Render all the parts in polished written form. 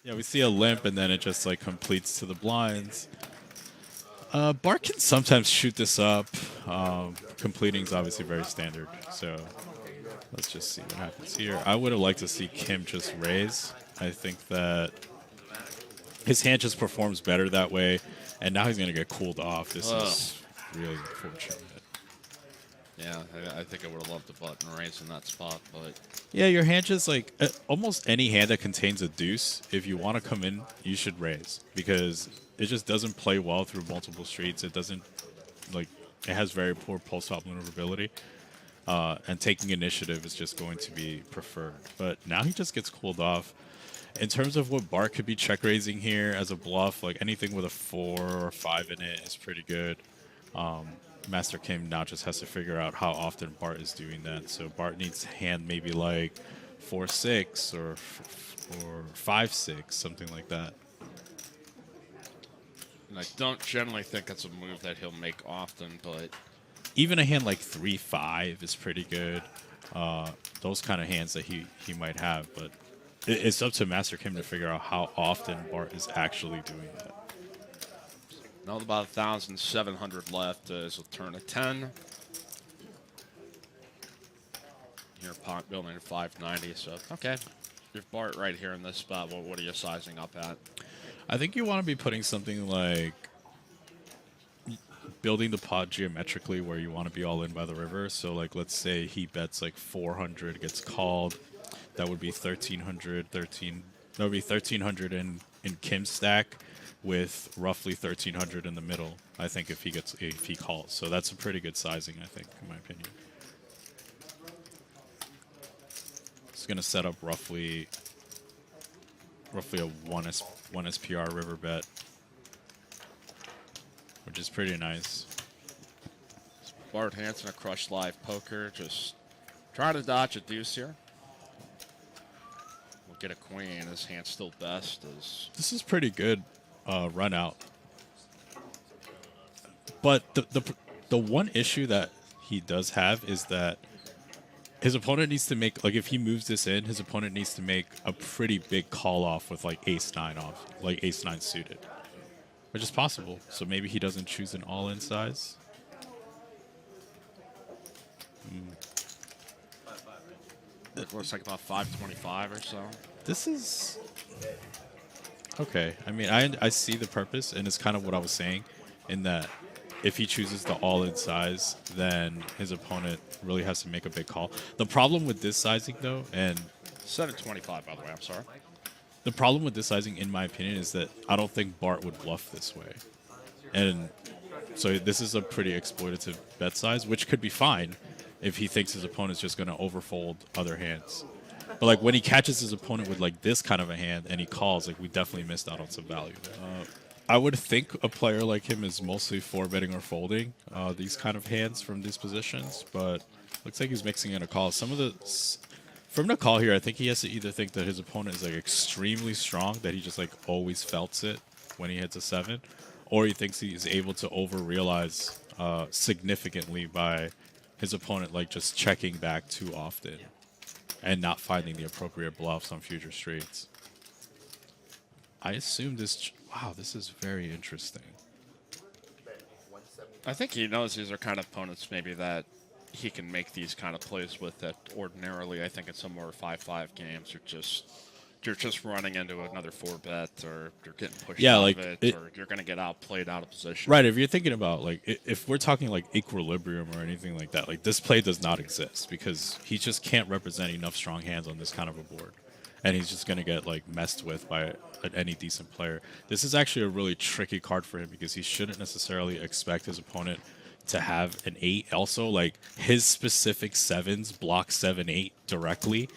Yeah, we see a limp, and then it just like completes to the blinds. Bart can sometimes shoot this up. Completing is obviously very standard. So let's just see what happens here. I would have liked to see Kim just raise. I think that his hand just performs better that way, and now he's going to get cooled off. This Ugh. is really unfortunate. Yeah, I think I would have loved a button raise in that spot, but Yeah, your hand just like almost any hand that contains a deuce, if you want to come in, you should raise because it just doesn't play well through multiple streets. It doesn't like it has very poor pulse hop maneuverability, and taking initiative is just going to be preferred. But now he just gets cooled off. In terms of what Bart could be check raising here as a bluff, like anything with a 4 or 5 in it is pretty good. Master Kim now just has to figure out how often Bart is doing that. So Bart needs hand maybe like 4-6 or 5-6, something like that. and I don't generally think that's a move that he'll make often, but Even a hand like 3-5 is pretty good. Those kind of hands that he might have, but it's up to Master Kim to figure out how often Bart is actually doing that. now with about 1,700 left is a turn of 10. Here, pot building at 590, so okay. If Bart right here in this spot, what are you sizing up at? I think you want to be putting something like building the pot geometrically where you want to be all in by the river. So like let's say he bets like 400, gets called. That would be 1300, 13. That would be 1300 in Kim's stack with roughly 1300 in the middle. I think if he calls. So that's a pretty good sizing, I think, in my opinion. It's going to set up roughly a 1 SPR river bet, which is pretty nice. Bart Hanson, a Crush Live Poker, just trying to dodge a deuce here. We'll get a queen. His hand's still best. This is pretty good run out. But the one issue that he does have is that his opponent needs to make, like if he moves this in, his opponent needs to make a pretty big call off with like ace-9 off, like ace-9 suited. Which is possible. So maybe he doesn't choose an all-in size. It looks like about 525 or so. This is okay. I mean, I see the purpose, and it's kind of what I was saying, in that if he chooses the all-in size, then his opponent really has to make a big call. The problem with this sizing, though, and 725, by the way. I'm sorry. the problem with this sizing, in my opinion, is that I don't think Bart would bluff this way. And so this is a pretty exploitative bet size, which could be fine if he thinks his opponent's just going to overfold other hands. But like when he catches his opponent with like this kind of a hand and he calls, like we definitely missed out on some value there. I would think a player like him is mostly for betting or folding these kind of hands from these positions, but looks like he's mixing in a call. Some of the from the call here, I think he has to either think that his opponent is like extremely strong, that he just like always felts it when he hits a 7, or he thinks he's able to over-realize significantly by his opponent like just checking back too often and not finding the appropriate bluffs on future streets. I assume this. Wow, this is very interesting. I think he knows these are kind of opponents maybe that he can make these kind of plays with that ordinarily. I think in some more 5-5 games you're just running into another 4-bet, or you're getting pushed out Like of it, or you're going to get outplayed out of position. Right, if you're thinking about like if we're talking like equilibrium or anything like that, like this play does not exist because he just can't represent enough strong hands on this kind of a board, and he's just gonna get like messed with by any decent player. This is actually a really tricky card for him because he shouldn't necessarily expect his opponent to have an 8. Also, like his specific 7s block 7-8 directly.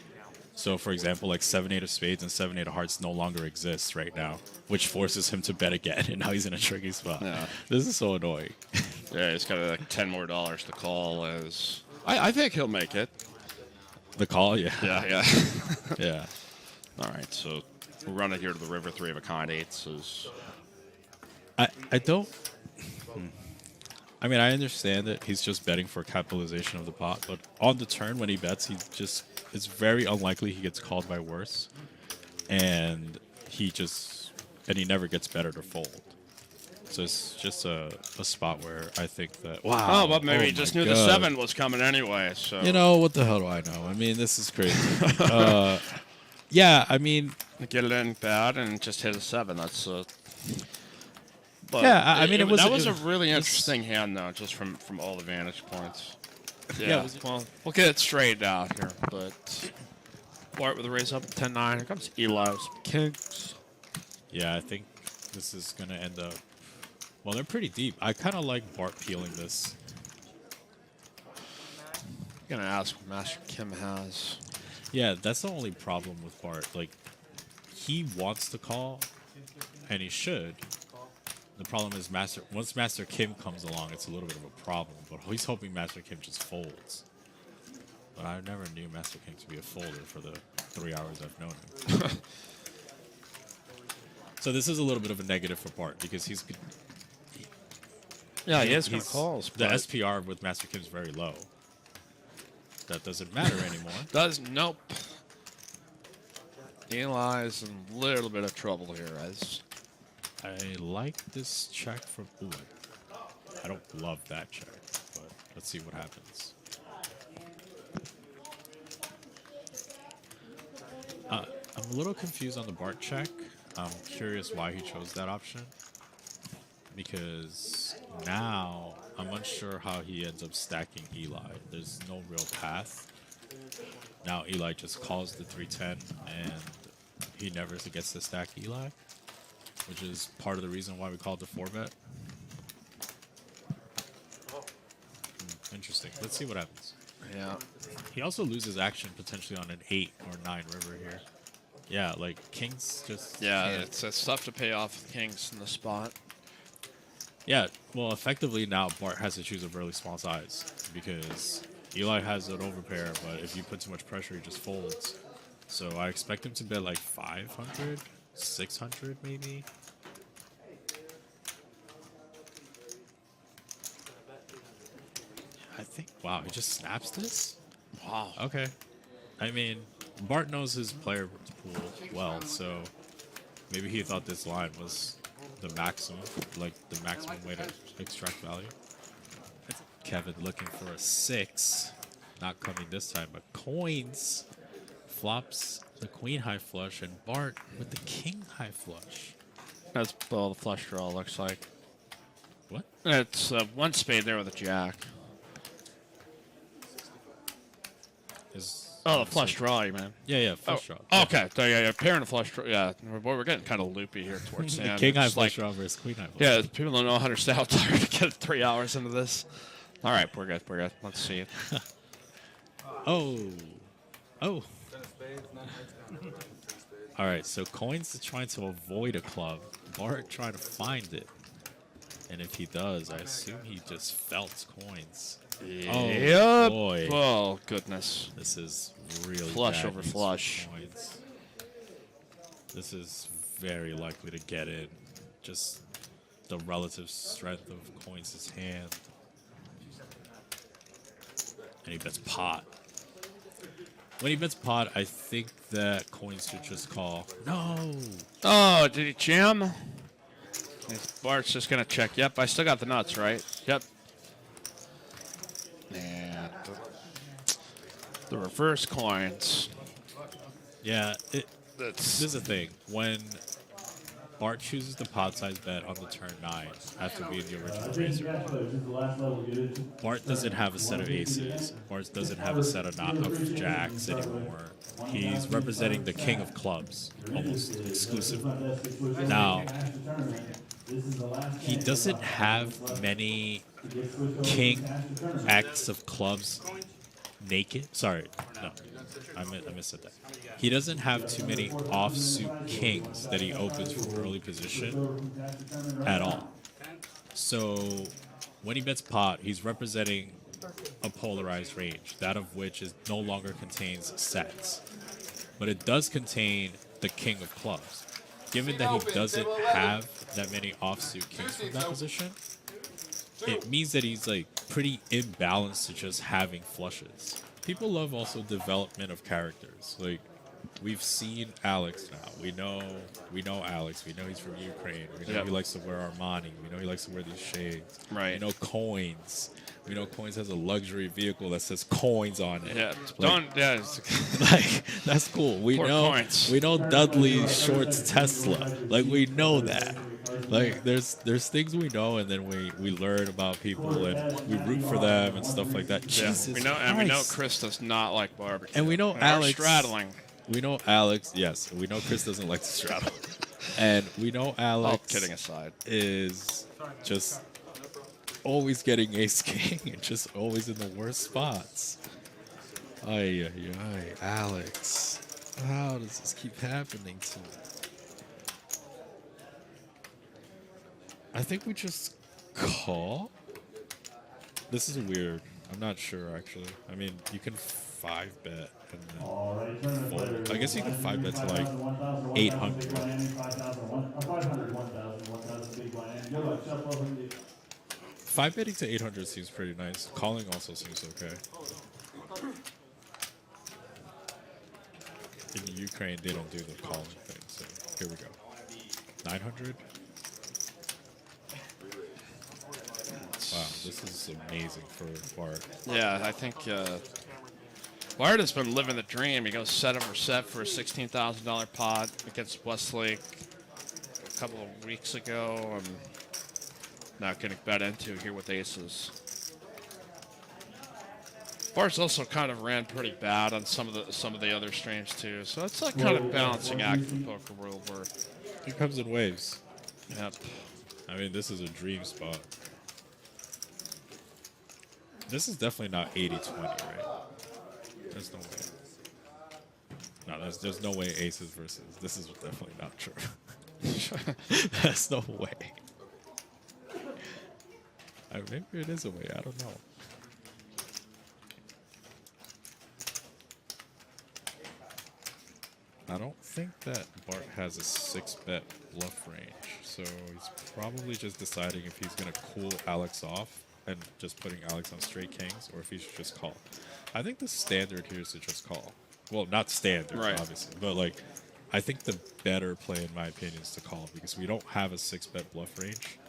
So, for example, like 7-8 of spades and 7-8 of hearts no longer exists right now, which forces him to bet again, and now he's in a tricky spot. Yeah. This is so annoying. Yeah, he's got like $10 more to call. I think he'll make it. The call, yeah. Yeah. Yeah. All right, so we're running here to the river. 3 of a kind, 8s is. I don't. I mean, I understand that he's just betting for capitalization of the pot, but on the turn when he bets, it's very unlikely he gets called by worse, and he never gets better to fold. So it's just a spot where I think that wow. Oh, but maybe he just knew the 7 was coming anyway. So You know, what the hell do I know? I mean, this is crazy. Yeah, I mean, get it in bad and just hit a 7. That's but yeah, I mean, that was a really interesting hand though, just from all the vantage points. Yeah, well, we'll get it straightened out here, but Bart with a raise up 10-9. Here comes Eli's kings. yeah, I think this is gonna end up. Well, they're pretty deep. I kind of like Bart peeling this. I'm gonna ask what Master Kim has. Yeah, that's the only problem with Bart. Like, he wants to call, and he should. The problem is once Master Kim comes along, it's a little bit of a problem. But he's hoping Master Kim just folds. But I never knew Master Kim to be a folder for the 3 hours I've known him. So this is a little bit of a negative for Bart because he has calls. The SPR with Master Kim is very low. That doesn't matter anymore. Nope. Eli's in a little bit of trouble here, as I like this check from. Ooh, I don't love that check, but let's see what happens. I'm a little confused on the Bart check. I'm curious why he chose that option. Because now I'm unsure how he ends up stacking Eli. There's no real path. Now Eli just calls the 310 and he never gets to stack Eli, which is part of the reason why we called the 4-bet. Interesting. Let's see what happens. yeah. He also loses action potentially on an 8 or 9 river here. Yeah, like kings just can't. It's tough to pay off with kings in the spot. Yeah, well, effectively now Bart has to choose a really small size because Eli has an overpair, but if you put too much pressure, he just folds. So I expect him to bet like 500, 600 maybe. I think, wow, he just snaps this? Wow. Okay. I mean, Bart knows his player pool well, so maybe he thought this line was the maximum way to extract value. Kevin looking for a 6. Not coming this time, but coins. Flops the queen high flush, and Bart with the king high flush. That's all the flush draw looks like. What? It's one spade there with a jack. The flush draw, you man. Yeah, flush draw. Okay, so yeah, pairing the flush draw. Yeah, boy, we're getting kind of loopy here towards the end. King high flush draw versus queen high flush. Yeah, people don't know how to stay out tired to get 3 hours into this. All right, we're good. Let's see it. Oh. All right, so coins is trying to avoid a club. Bart trying to find it. And if he does, I assume he just felt coins. Oh, boy. Oh, goodness. This is really flush bad over news for flush. coins. This is very likely to get in. Just the relative strength of coins' hand. And he bets pot. When he bets pot, I think that coins should just call. No! Oh, did he jam? Bart's just going to check. Yep, I still got the nuts, right? Yep. And the reverse coins. Yeah, this is the thing. When Bart chooses the pot size bet on the turn 9 after being the original raiser, Bart doesn't have a set of aces. Bart doesn't have a set of jacks anymore. He's representing the king of clubs almost exclusively. Now, he doesn't have many king X of clubs naked. Sorry, no, I missaid that. He doesn't have too many offsuit kings that he opens from early position at all. So when he bets pot, he's representing a polarized range, that of which no longer contains sets. But it does contain the king of clubs. Given that he doesn't have that many offsuit kings from that position, it means that he's like pretty imbalanced to just having flushes. People love also development of characters. Like we've seen Alex now. We know Alex. We know he's from Ukraine. We know Yep. he likes to wear Armani. We know he likes to wear these shades. Right. We know Coins. We know Coins has a luxury vehicle that says Coins on it. Yeah. Like, Don't. Yeah. like that's cool. We Poor know Coins. we know Dudley shorts Tesla. Like we know that. Like there's things we know, and then we learn about people and we root for them and stuff like that. Yeah. Jesus We know, and we know Christ. Chris does not like barbecue. And we know Or Alex straddling. We know Alex. Yes, we know Chris doesn't like to straddle, and we know All Alex kidding aside. is just always getting ace king and just always in the worst spots. Ay, ay, ay, Alex. How does this keep happening to me? I think we just call. This is weird. I'm not sure actually. I mean, you can 5-bet and then fold. I guess you can 5-bet to like 800. 5-betting to 800 seems pretty nice. Calling also seems okay. In Ukraine, they don't do the calling thing, so here we go. 900. Wow, this is amazing for Bart. Yeah, I think Bart has been living the dream. He goes set over set for a $16,000 pot against Westlake a couple of weeks ago. And now getting bet into here with aces. Bart's also kind of ran pretty bad on some of the other streams too. So it's like kind of balancing act in the poker world where He comes in waves. yep. I mean, this is a dream spot. This is definitely not 80-20, right? There's no way. No, there's no way aces versus. This is definitely not true. There's no way. Maybe it is a way. I don't know. I don't think that Bart has a 6-bet bluff range, so he's probably just deciding if he's going to cool Alex off and just putting Alex on straight kings, or if he should just call. I think the standard here is to just call. Well, not standard, Right. obviously, but like, I think the better play, in my opinion, is to call because we don't have a 6-bet bluff range.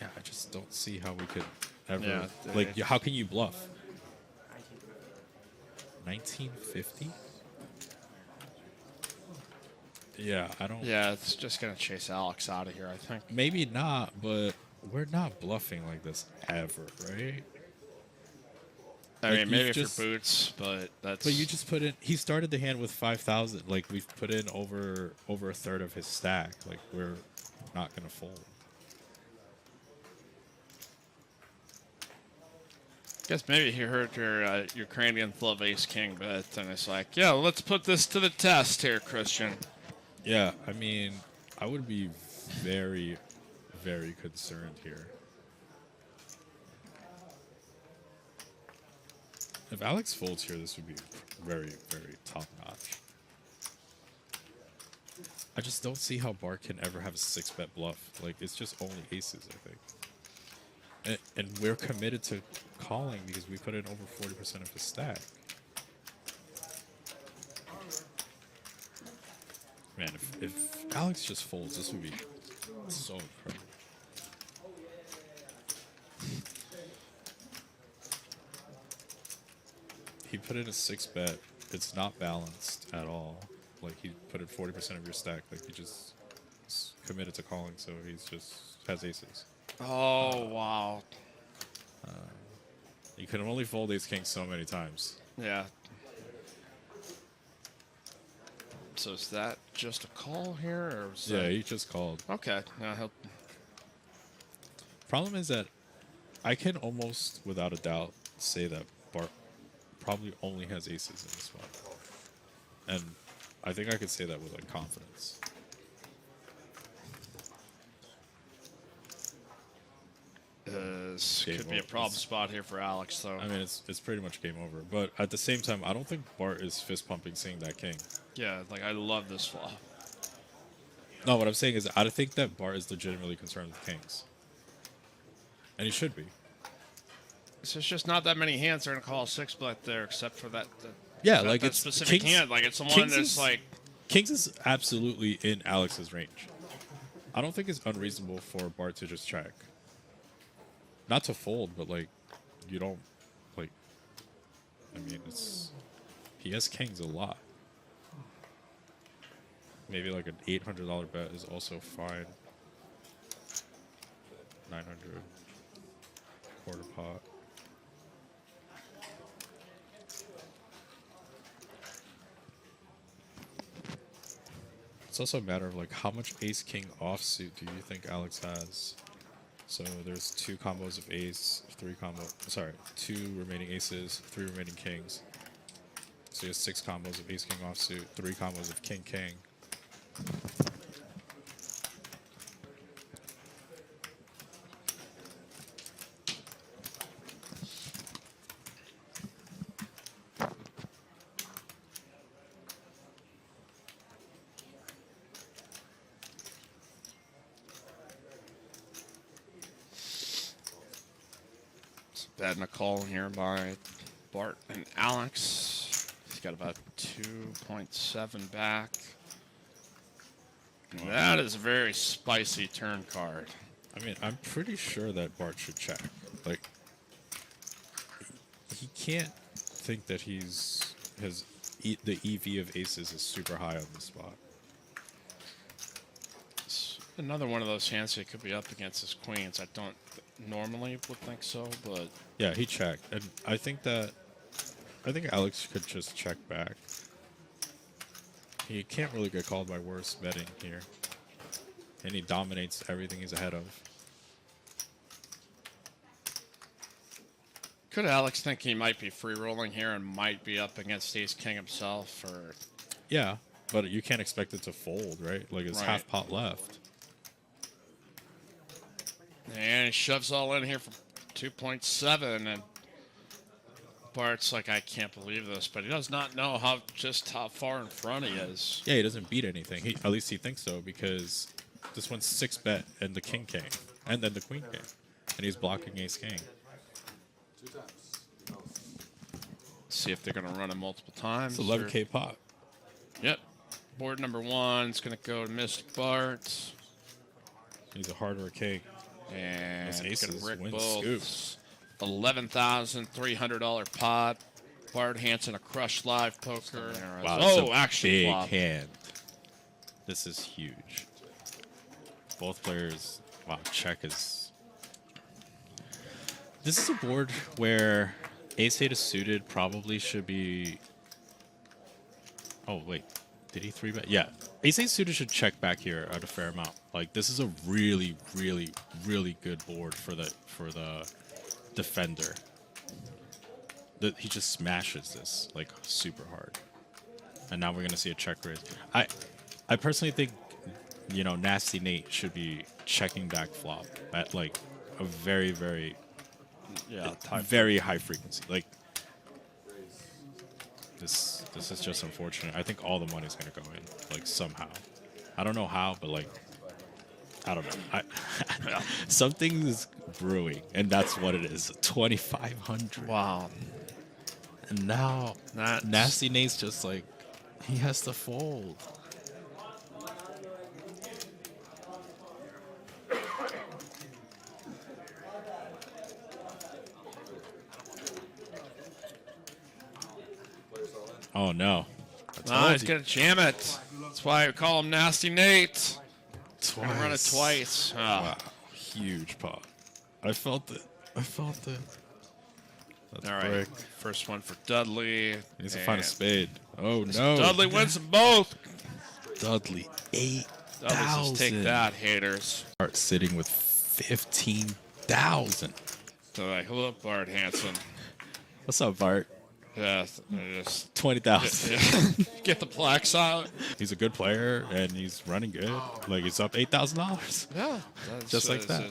Yeah, I just don't see how we could ever. Yeah, like, how can you bluff? 1950? Yeah, I don't. Yeah, it's just gonna chase Alex out of here, I think. Maybe not, but we're not bluffing like this ever, right? I Like, mean, maybe you've if just- you're boots, but that's. But you just put in. He started the hand with 5,000. Like we've put in over a third of his stack. Like we're not gonna fold. Guess maybe he heard your Ukrainian love ace king bet, and it's like, yeah, let's put this to the test here, Christian. Yeah, I mean, I would be very, very concerned here. If Alex folds here, this would be very, very top notch. I just don't see how Bart can ever have a 6-bet bluff. Like, it's just only aces, I think. And we're committed to calling because we put in over 40% of his stack. Man, if Alex just folds, this would be so incredible. He put in a 6-bet. It's not balanced at all. Like, he put in 40% of your stack. Like, he just is committed to calling, so he's just has aces. Oh, wow. You can only fold ace king so many times. Yeah. So is that just a call here, or was Yeah, that... he just called. Okay. Yeah, he'll... Problem is that I can almost, without a doubt, say that Bart probably only has aces in this one. And I think I could say that with like confidence. This Game could be a over. problem spot here for Alex, though. I mean, it's pretty much game over. But at the same time, I don't think Bart is fist pumping seeing that king. Yeah, like, I love this flop. No, what I'm saying is I think that Bart is legitimately concerned with kings. And he should be. So it's just not that many hands are going to call 6-bet there, except for that Yeah, like that it's specific Kings, hand. Like it's the one Kings that's is, like, Kings is absolutely in Alex's range. I don't think it's unreasonable for Bart to just check. Not to fold, but like you don't like. I mean, he has Kings a lot. Maybe like an $800 bet is also fine. 900 quarter pot. It's also a matter of like how much ace king offsuit do you think Alex has? So there's 2 combos of ace, 2 remaining aces, 3 remaining kings. So he has 6 combos of ace king offsuit, 3 combos of king king. bet and a call here by Bart and Alex. He's got about 2.7 back. And that is a very spicy turn card. I mean, I'm pretty sure that Bart should check. Like, he can't think that the EV of aces is super high on this spot. It's another one of those hands that could be up against his queens. I don't normally would think so, but Yeah, he checked, and I think Alex could just check back. He can't really get called by worse betting here, and he dominates everything he's ahead of. could Alex think he might be free rolling here and might be up against ace king himself? Or Yeah, but you can't expect it to fold, right? Like it's Right. half pot left. and he shoves all in here for 2.7, and Bart's like, I can't believe this, but he does not know how far in front he is. Yeah, he doesn't beat anything. At least he thinks so, because this one's 6 bet and the king came, and then the queen came, and he's blocking ace king. See if they're going to run it multiple times. It's 11K pot. Yep. Board number 1 is going to go to Mr. Bart. He's a harder king. And Those he's going aces to brick win both. scoops. $11,300 pot. Bart Hanson, a crush live poker. Wow, that's Oh, a action big flop. hand. This is huge. Both players. Wow, check is. This is a board where ace-8 is suited probably should be. Oh wait, did he 3-bet? Yeah, ace-8 suited should check back here at a fair amount. Like this is a really, really, really good board for the defender. He just smashes this like super hard, and now we're gonna see a check raise. I personally think, Nasty Nate should be checking back flop at like a very, very, very high frequency. Like this is just unfortunate. I think all the money's gonna go in like somehow. I don't know how, but like I don't know. Something's brewing, and that's what it is. 2,500. Wow. And now That's- Nasty Nate's just like he has to fold. Oh no. He's going to jam it. That's why I call him Nasty Nate. Twice. Gonna run it twice. Wow. Huge pot. I felt it. That's All right. brick. First one for Dudley. He needs to find a And spade. Oh no. Dudley wins them both. Dudley, Dudley 8,000. says, take that, haters. Start sitting with 15,000. So like, hello, Bart Hanson. What's up, Bart? Yeah, just 20,000. get the plaques out. He's a good player and he's running good. Like he's up $8,000. Yeah, Just like that.